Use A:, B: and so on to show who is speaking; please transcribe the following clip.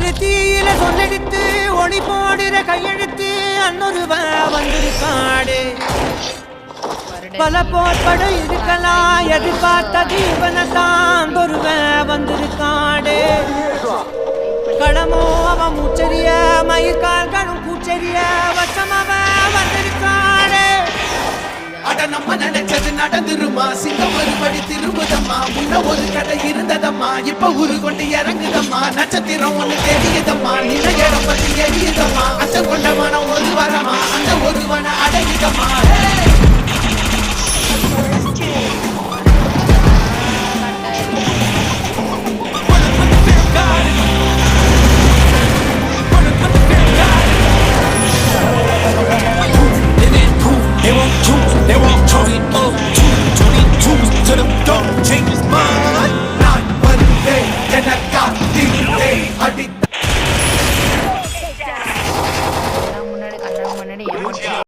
A: ஒரு தீயில சொல்லெடுத்து ஒளி போடுற கையெழுத்து அன்னொருவன் வந்திருக்காடு. பல போர்படம் இருக்கலாம், எதிர்பார்த்தது இவனைத்தான் ஒருவன் வந்திருக்காடு. கடமோ அவன் மூச்சரிய மயிர்கால்களும் பூச்செரிய வச்சம் அவன் வந்திருக்காடு.
B: அட நம்ம நினைச்சது நடந்துருமா, சிங்கம் மறுபடி திரும்புதம்மா. முன்ன ஒரு கதை இருந்ததம்மா, இப்ப ஊரு கொண்டு இறங்குதம்மா. நட்சத்திரம் ஒண்ணு தெரியுதம்மா, நில இடம் பத்தி எரியுதம்மா. அச்சம் கொண்ட மனம் ஒரு வரமா, அந்த ஒருவனை அடையுதம்மா.